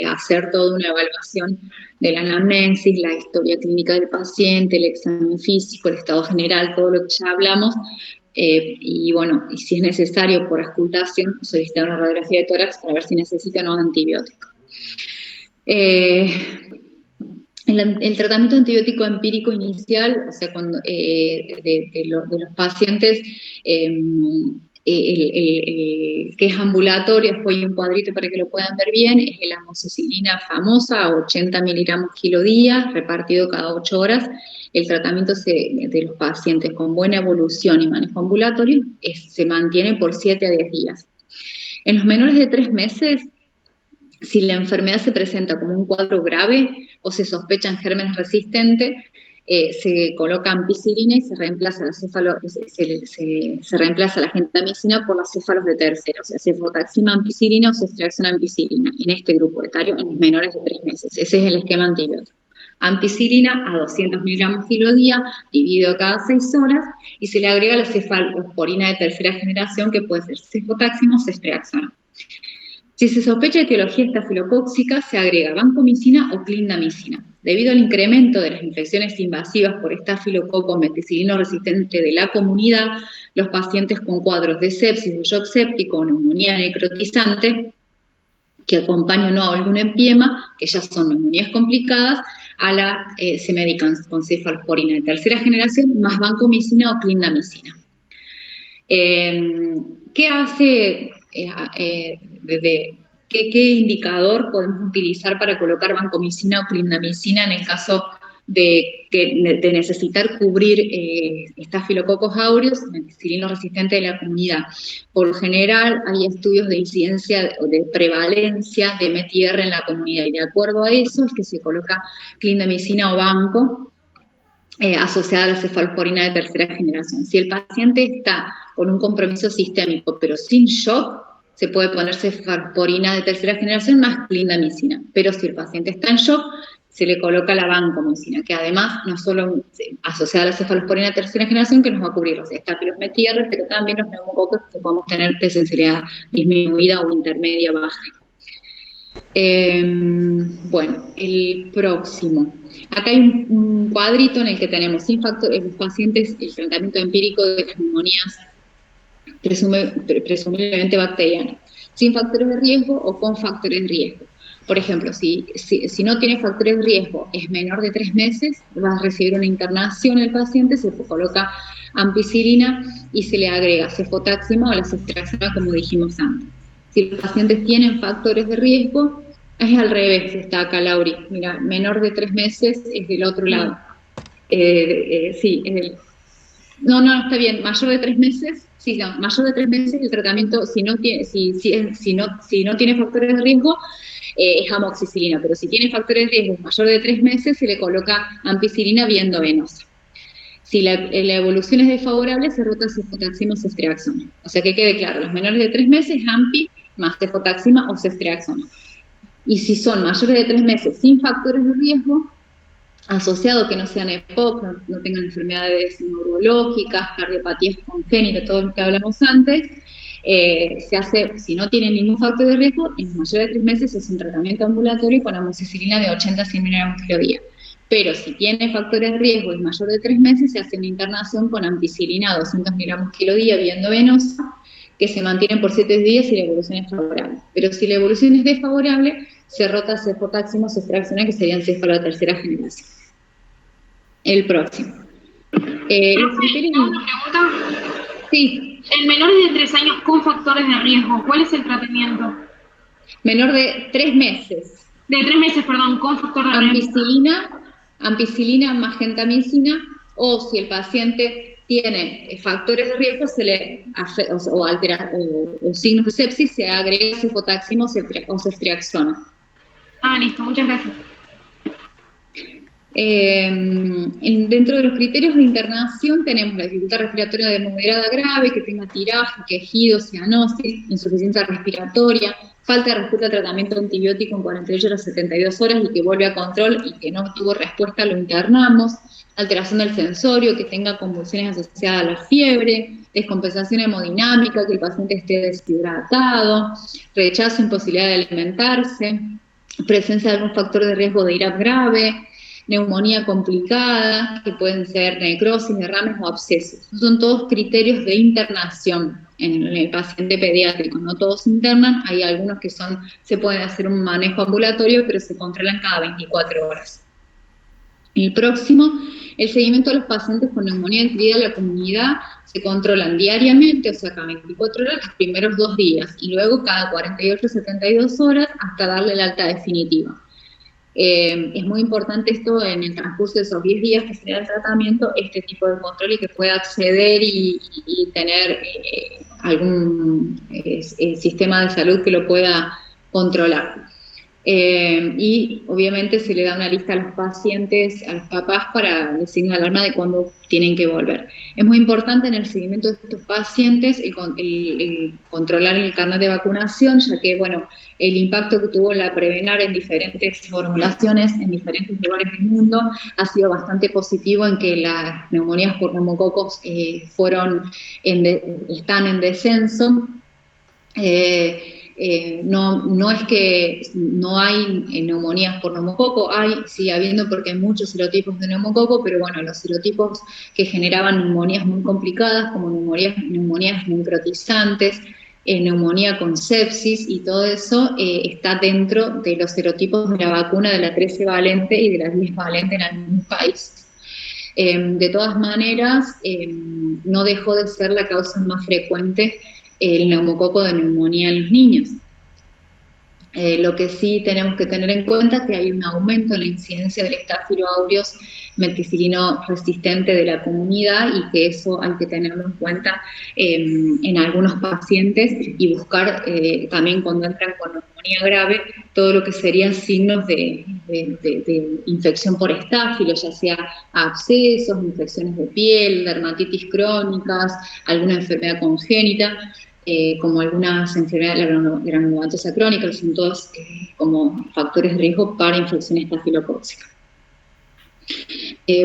hacer toda una evaluación de la anamnesis, la historia clínica del paciente, el examen físico, el estado general, todo lo que ya hablamos, y bueno, y si es necesario por auscultación, solicitar una radiografía de tórax para ver si necesita o no antibiótico. El tratamiento antibiótico empírico inicial, o sea, cuando, de los pacientes, el que es ambulatorio, después hay un cuadrito para que lo puedan ver bien, es la amoxicilina famosa, 80 miligramos kilo día, repartido cada 8 horas. El tratamiento de los pacientes con buena evolución y manejo ambulatorio se mantiene por 7 a 10 días. En los menores de 3 meses, si la enfermedad se presenta como un cuadro grave o se sospechan gérmenes resistentes, se coloca ampicilina y se reemplaza se reemplaza la gentamicina por las céfalos de tercera, o sea, cefotaxima ampicilina o ceftriaxona ampicilina, en este grupo etario, en los menores de 3 meses. Ese es el esquema antibiótico. Ampicilina a 200 miligramos kilo día, dividido cada 6 horas, y se le agrega la cefalosporina de tercera generación, que puede ser cefotaxima o ceftriaxona. Si se sospecha etiología estafilocóxica, se agrega vancomicina o clindamicina. Debido al incremento de las infecciones invasivas por estafilococo meticilino resistente de la comunidad, los pacientes con cuadros de sepsis, de shock séptico o neumonía necrotizante, que acompañan o no a algún empiema, que ya son neumonías complicadas, se medican con cefalosporina de tercera generación más vancomicina o clindamicina. ¿Qué hace... ¿Qué indicador podemos utilizar para colocar vancomicina o clindamicina en el caso de necesitar cubrir estafilococos aureus, meticilino resistente de la comunidad? Por lo general hay estudios de incidencia o de prevalencia de METIR en la comunidad, y de acuerdo a eso es que se coloca clindamicina o vanco asociada a la cefalosporina de tercera generación. Si el paciente está con un compromiso sistémico pero sin shock, se puede poner cefalosporina de tercera generación más clindamicina, pero si el paciente está en shock, se le coloca la vancomicina, que además no solo asociada a la cefalosporina de tercera generación, que nos va a cubrir los estafilos METIR, pero también los neumococos que podemos tener de sensibilidad disminuida o intermedia baja. Bueno, el próximo. Acá hay un cuadrito en el que tenemos sin factores, los pacientes, el tratamiento empírico de las neumonías presumiblemente bacterianas, sin factores de riesgo o con factores de riesgo. Por ejemplo, si no tiene factores de riesgo, es menor de 3 meses, va a recibir una internación el paciente, se coloca ampicilina y se le agrega cefotaxima o la ceftriaxona, como dijimos antes. Si los pacientes tienen factores de riesgo, es al revés, está acá Lauri. Mira, menor de 3 meses es del otro lado. Sí, no, está bien, mayor de 3 meses, sí, no, mayor de 3 meses el tratamiento, si no tiene factores de riesgo, es amoxicilina, pero si tiene factores de riesgo mayor de 3 meses, se le coloca ampicilina vía endovenosa. Si la evolución es desfavorable, se rota cefotaxima o ceftriaxona. O sea, que quede claro, los menores de 3 meses, ampi más cefotaxima o ceftriaxona. Y si son mayores de 3 meses sin factores de riesgo, asociado que no sean EPOC, no tengan enfermedades neurológicas, cardiopatías congénitas, todo lo que hablamos antes, se hace, si no tienen ningún factor de riesgo, en mayores de 3 meses es un tratamiento ambulatorio con amoxicilina de 80 a 100 miligramos kilo día. Pero si tiene factores de riesgo y mayor de 3 meses, se hace una internación con ampicilina a 200 miligramos kilo día vía endovenosa, que se mantienen por 7 días y la evolución es favorable. Pero si la evolución es desfavorable, se rota cefotaxima o ceftriaxona, que serían cefalo de tercera generación. El próximo. ¿Una pregunta? Sí. En menores de 3 años con factores de riesgo, ¿cuál es el tratamiento? Menor de 3 meses. De 3 meses, perdón, con factor de riesgo. Ampicilina más gentamicina, o si el paciente tiene factores de riesgo o signos de sepsis, se agrega cefotaxima o ceftriaxona. Listo, muchas gracias. Dentro de los criterios de internación tenemos la dificultad respiratoria de moderada a grave, que tenga tiraje, quejido, cianosis, insuficiencia respiratoria, falta de respuesta al tratamiento antibiótico en 48 horas, 72 horas y que vuelve a control y que no tuvo respuesta, lo internamos. Alteración del sensorio, que tenga convulsiones asociadas a la fiebre, descompensación hemodinámica, que el paciente esté deshidratado, rechazo, imposibilidad de alimentarse, presencia de algún factor de riesgo de IRAP grave, neumonía complicada, que pueden ser necrosis, derrames o abscesos. Son todos criterios de internación en el paciente pediátrico. No todos se internan, hay algunos que se pueden hacer un manejo ambulatorio, pero se controlan cada 24 horas. El próximo, el seguimiento de los pacientes con neumonía adquirida en la comunidad se controlan diariamente, o sea, cada 24 horas los primeros 2 días, y luego cada 48 72 horas hasta darle el alta definitiva. Es muy importante esto en el transcurso de esos 10 días que se da el tratamiento, este tipo de control y que pueda acceder y tener algún sistema de salud que lo pueda controlar. Y obviamente se le da una lista a los pacientes, a los papás, para el signo de alarma de cuándo tienen que volver. Es muy importante en el seguimiento de estos pacientes el controlar el carnet de vacunación, ya que, bueno, el impacto que tuvo la Prevenar en diferentes formulaciones, en diferentes lugares del mundo, ha sido bastante positivo en que las neumonías por neumococos están en descenso. No es que no hay neumonías por neumococo, sigue habiendo porque hay muchos serotipos de neumococo, pero bueno, los serotipos que generaban neumonías muy complicadas, como neumonías necrotizantes, neumonía con sepsis y todo eso, está dentro de los serotipos de la vacuna de la 13 valente y de la 10 valente en algunos países. De todas maneras, no dejó de ser la causa más frecuente el neumococo de neumonía en los niños. Lo que sí tenemos que tener en cuenta es que hay un aumento en la incidencia del Staphylo aureus meticilino resistente de la comunidad y que eso hay que tenerlo en cuenta en algunos pacientes y buscar también cuando entran con neumonía grave todo lo que serían signos de infección por estáfilo, ya sea abscesos, infecciones de piel, dermatitis crónicas, alguna enfermedad congénita. Como algunas enfermedades de la granulomatosa crónica, que son todos como factores de riesgo para infección estafilocócica.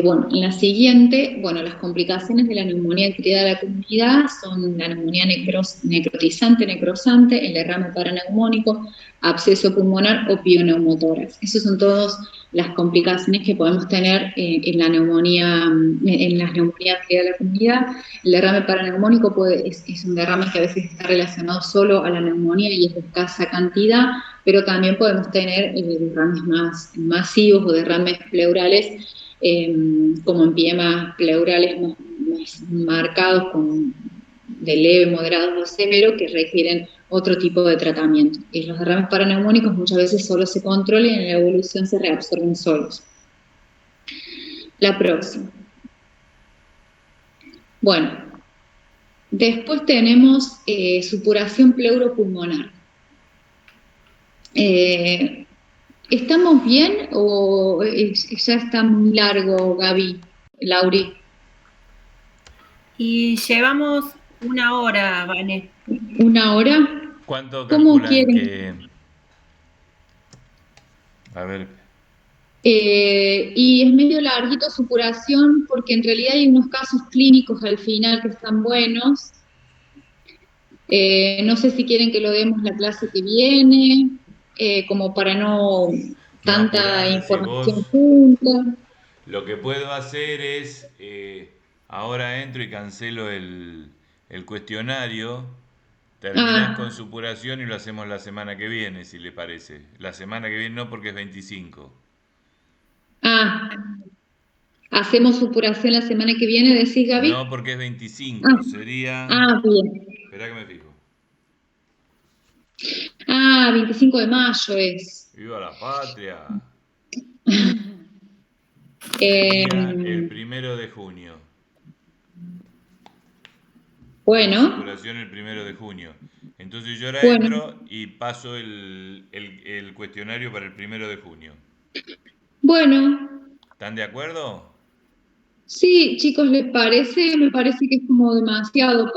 Bueno, en la siguiente, bueno, las complicaciones de la neumonía adquirida de la comunidad son la neumonía necrotizante, necrosante, el derrame paraneumónico, absceso pulmonar o pioneumotórax. Esas son todas las complicaciones que podemos tener en las neumonías adquiridas de la comunidad. El derrame paraneumónico es un derrame que a veces está relacionado solo a la neumonía y es de escasa cantidad, pero también podemos tener derrames más masivos o derrames pleurales, como empiemas pleurales más marcados, de leve, moderado o severo, que requieren otro tipo de tratamiento. Y los derrames paraneumónicos muchas veces solo se controlan y en la evolución se reabsorben solos. La próxima. Bueno, después tenemos supuración pleuropulmonar. ¿Estamos bien o ya está muy largo, Gaby, Lauri? Y llevamos 1 hora, Vane. ¿1 hora? ¿Cuánto ¿Cómo calculan quieren? que...? A ver. Y es medio larguito supuración porque en realidad hay unos casos clínicos al final que están buenos. No sé si quieren que lo demos la clase que viene, como para no tanta apurarse información vos. junta. Lo que puedo hacer es, ahora entro y cancelo el cuestionario, terminás con supuración y lo hacemos la semana que viene, si le parece. La semana que viene no, porque es 25. ¿Hacemos supuración la semana que viene, decís, Gaby? No, porque es 25, sería... Bien. Esperá que me fijo. 25 de mayo es. ¡Viva la patria! Sería el 1 de junio. Bueno. La supuración el 1 de junio. Entonces yo ahora entro y paso el cuestionario para el 1 de junio. Bueno, ¿Están de acuerdo? Sí, chicos, ¿les parece? Me parece que es como demasiado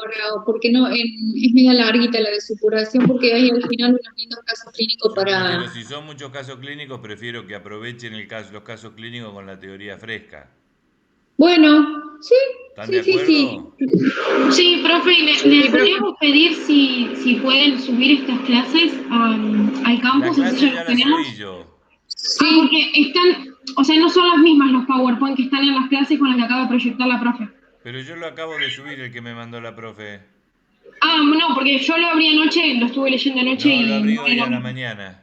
porque no, es media larguita la de supuración, porque hay al final unos lindos casos clínicos Yo para... prefiero, si son muchos casos clínicos, prefiero que aprovechen los casos clínicos con la teoría fresca. Bueno, sí, ¿Están de sí, sí, sí. acuerdo? Sí, profe, y les podríamos pedir si pueden subir estas clases al La campus, así clase ya ya las la tenemos. subí yo. Sí, Porque están, o sea, no son las mismas los PowerPoint que están en las clases con las que acaba de proyectar la profe. Pero yo lo acabo de subir, el que me mandó la profe. No, porque yo lo abrí anoche, lo estuve leyendo anoche No, lo y abrí no hoy es a lo la mismo. mañana.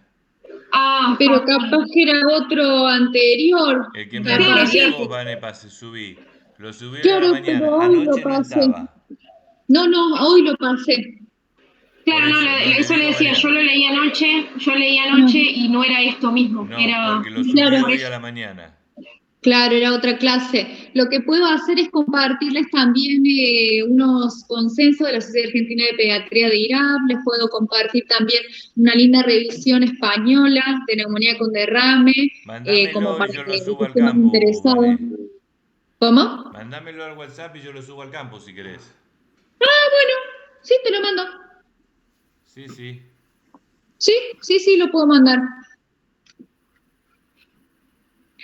pero capaz que era otro anterior. El que me Claro, mandaste sí. vos, Vanepa, subí. Lo subí hoy a la Claro, pero mañana. hoy lo Anoche no pasé. estaba. No, hoy lo pasé. Por Claro, no, eso, no, le eso le digo a decía, Mariano. yo leí anoche Ah, y no era esto mismo, No, era porque lo subí claro. por hoy a eso. la mañana. Claro, era otra clase. Lo que puedo hacer es compartirles también unos consensos de la Sociedad Argentina de Pediatría de IRAP, les puedo compartir también una linda revisión española de neumonía con derrame, como Mándamelo y para yo que lo el subo que al esté más campo, interesado. Vané. ¿Cómo? Mándamelo al WhatsApp y yo lo subo al campo si querés. Bueno, sí, te lo mando. Sí, sí. Sí, sí, sí, lo puedo mandar.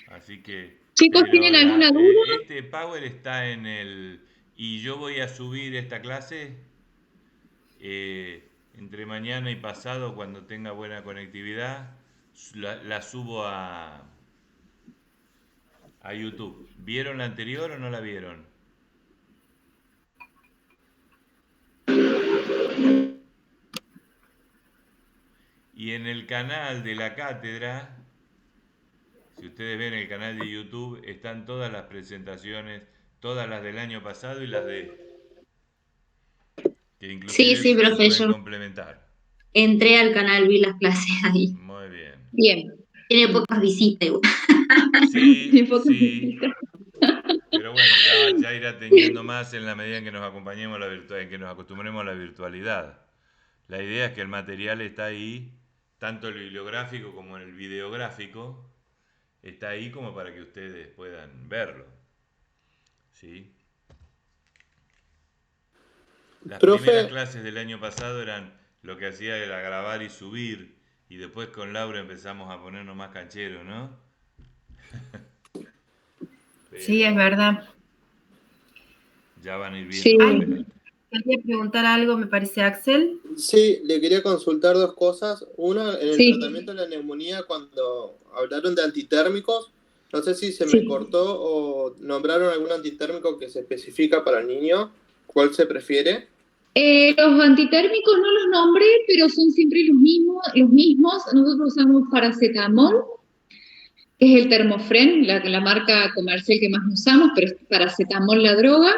Así que, Chicos, pero ¿tienen alguna duda? este Power está en el... Y yo voy a subir esta clase entre mañana y pasado, cuando tenga buena conectividad, la subo a YouTube. ¿Vieron la anterior o no la vieron? Y en el canal de la cátedra, si ustedes ven el canal de YouTube, están todas las presentaciones, todas las del año pasado y las de este, que Sí, inclusive sí, se profe, pueden yo complementar. entré al canal, vi las clases ahí. Muy bien. Bien. Tiene pocas visitas igual. Sí, Tiempo que sí. Pero bueno, ya irá teniendo más en la medida en que nos acompañemos a en que nos acostumbremos a la virtualidad. La idea es que el material está ahí, tanto el bibliográfico como el videográfico, está ahí como para que ustedes puedan verlo. ¿Sí? Las primeras Profe, clases del año pasado eran lo que hacía era grabar y subir, y después con Laura empezamos a ponernos más cancheros, ¿no? Sí, es Pero verdad. ya van a ir Sí. viendo más adelante. Quería preguntar algo, me parece, Axel. sí, le quería consultar dos cosas. Una, en el Sí, tratamiento de la neumonía, cuando hablaron de antitérmicos, no sé si se me sí. cortó o nombraron algún antitérmico que se especifica para el niño. ¿Cuál se prefiere? Los antitérmicos no los nombré, pero son siempre los mismos. Nosotros usamos paracetamol, que es el Termofren, la marca comercial que más usamos, pero es paracetamol la droga.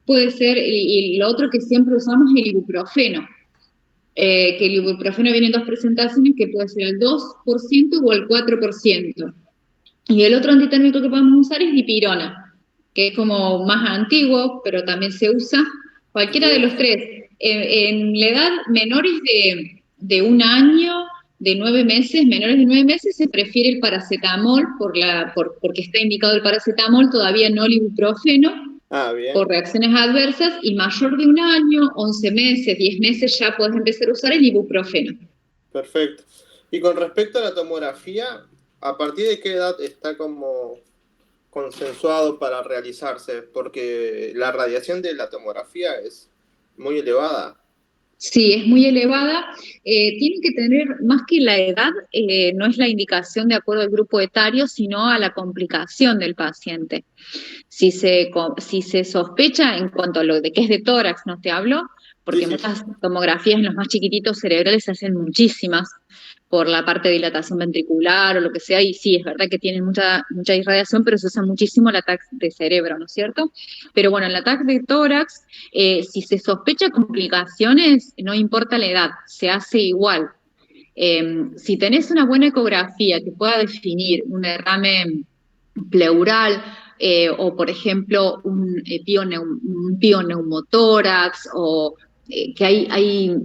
Puede ser, y lo otro que siempre usamos es el ibuprofeno, que el ibuprofeno viene en dos presentaciones, que puede ser al 2% o al 4%. Y el otro antitérmico que podemos usar es dipirona, que es como más antiguo, pero también se usa. Cualquiera de los tres. En la edad menores de un año, de 9 meses, menores de 9 meses, se prefiere el paracetamol porque está indicado el paracetamol, todavía no el ibuprofeno, Ah, bien, por reacciones adversas, y mayor de un año, 11 meses, 10 meses, ya puedes empezar a usar el ibuprofeno. perfecto. Y con respecto a la tomografía, ¿a partir de qué edad está como consensuado para realizarse? Porque la radiación de la tomografía es muy elevada. Sí, es muy elevada. Tiene que tener, más que la edad, no es la indicación de acuerdo al grupo etario, sino a la complicación del paciente. Si se sospecha en cuanto a lo de que es de tórax, no te hablo, Sí, porque sí, muchas tomografías en los más chiquititos cerebrales se hacen muchísimas por la parte de dilatación ventricular o lo que sea, y sí, es verdad que tienen mucha irradiación, pero se usa muchísimo el ataque de cerebro, ¿no es cierto? Pero bueno, el ataque de tórax, si se sospecha complicaciones, no importa la edad, se hace igual. Si tenés una buena ecografía que pueda definir un derrame pleural, o por ejemplo un pioneumotórax, o que hay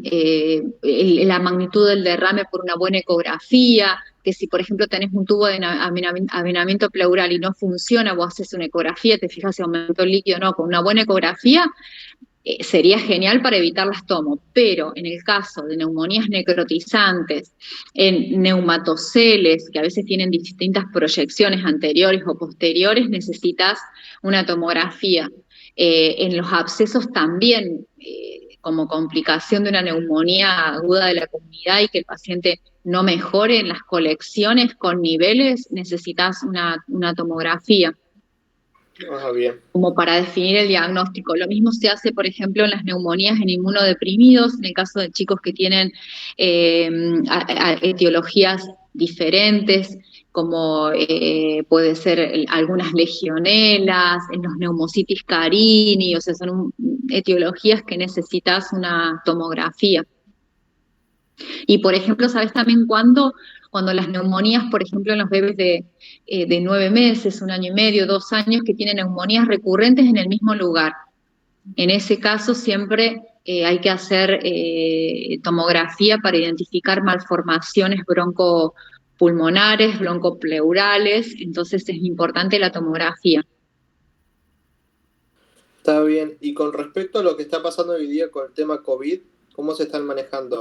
la magnitud del derrame por una buena ecografía, que si por ejemplo tenés un tubo de avenamiento pleural y no funciona, vos haces una ecografía, te fijas si aumentó el líquido o no, con una buena ecografía, sería genial para evitar las tomo, pero en el caso de neumonías necrotizantes, en neumatoceles, que a veces tienen distintas proyecciones anteriores o posteriores, necesitas una tomografía. En los abscesos también, como complicación de una neumonía aguda de la comunidad y que el paciente no mejore en las colecciones con niveles, necesitas una tomografía. Bien. Como para definir el diagnóstico. Lo mismo se hace, por ejemplo, en las neumonías en inmunodeprimidos, en el caso de chicos que tienen etiologías diferentes, como puede ser algunas legionelas, en los neumocitis carini, o sea, son etiologías que necesitas una tomografía. Y, por ejemplo, ¿sabes también cuándo? Cuando las neumonías, por ejemplo, en los bebés de 9 meses, 1 año y medio, 2 años, que tienen neumonías recurrentes en el mismo lugar. En ese caso siempre hay que hacer tomografía para identificar malformaciones broncopulmonares, broncopleurales, entonces es importante la tomografía. Está bien. Y con respecto a lo que está pasando hoy día con el tema COVID, ¿cómo se están manejando a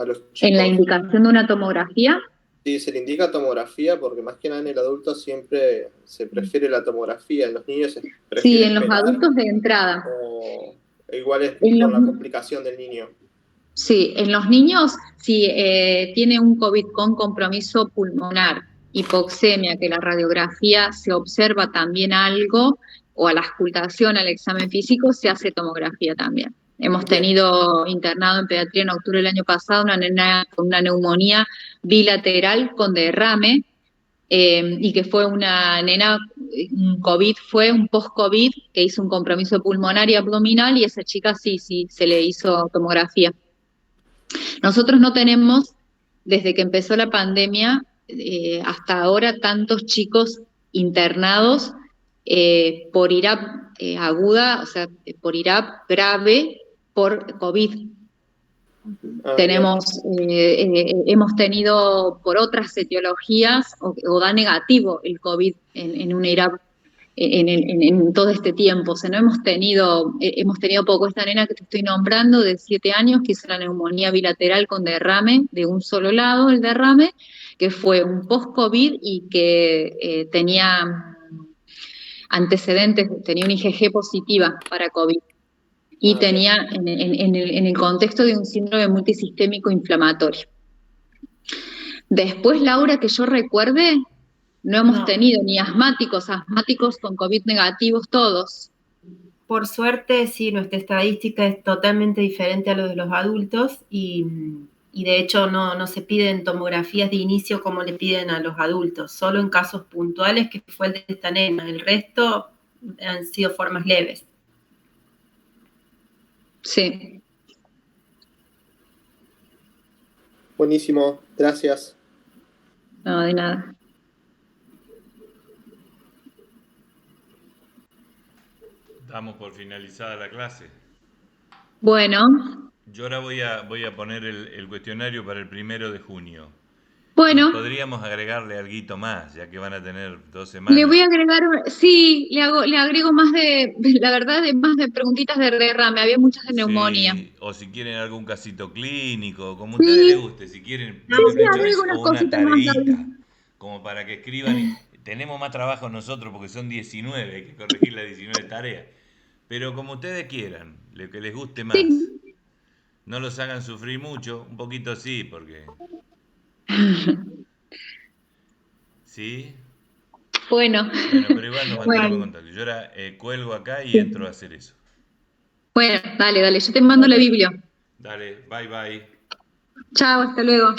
los chicos? En la indicación de una tomografía. Sí, se le indica tomografía porque más que nada en el adulto siempre se prefiere la tomografía, en los niños se prefiere. Sí, en los adultos de entrada. O igual es por la complicación del niño. Sí, en los niños, si tiene un COVID con compromiso pulmonar, hipoxemia, que la radiografía se observa también algo, o a la auscultación, al examen físico, se hace tomografía también. Hemos tenido internado en pediatría en octubre del año pasado una nena con una neumonía bilateral con derrame, y que fue una nena, un COVID, fue un post-COVID, que hizo un compromiso pulmonar y abdominal, y esa chica sí, se le hizo tomografía. Nosotros no tenemos, desde que empezó la pandemia hasta ahora, tantos chicos internados por IRAP aguda, o sea, por IRAP grave, por COVID. Hemos tenido por otras etiologías o da negativo el COVID en un IRAP en todo este tiempo. O sea, no hemos tenido poco. Esta nena que te estoy nombrando de 7 años que hizo la neumonía bilateral con derrame de un solo lado, el derrame, que fue un post-COVID y que tenía antecedentes, tenía una IgG positiva para COVID. Y tenía en el contexto de un síndrome multisistémico inflamatorio. Después, Laura, que yo recuerde, no hemos tenido ni asmáticos con COVID negativos todos. Por suerte, sí, nuestra estadística es totalmente diferente a lo de los adultos y de hecho no se piden tomografías de inicio como le piden a los adultos, solo en casos puntuales, que fue el de esta nena. El resto han sido formas leves. Sí. Buenísimo, gracias. No, de nada. Damos por finalizada la clase. Bueno. Yo ahora voy a poner el cuestionario para el 1 de junio. Bueno. Y podríamos agregarle alguito más, ya que van a tener 2 semanas. Le voy a agregar, sí, le agrego más más de preguntitas de derrame, había muchas de neumonía. Sí, o si quieren algún casito clínico, como a ustedes les guste, si quieren o una tareita, como para que escriban. Tenemos más trabajo nosotros porque son 19, hay que corregir las 19 tareas. Pero como ustedes quieran, lo que les guste más. Sí. No los hagan sufrir mucho, un poquito sí, porque... ¿Sí? Bueno, pero igual nos mantenemos en contacto. Yo ahora cuelgo acá y entro a hacer eso. Bueno, dale, yo te mando la Biblia. Dale, bye. Chao, hasta luego.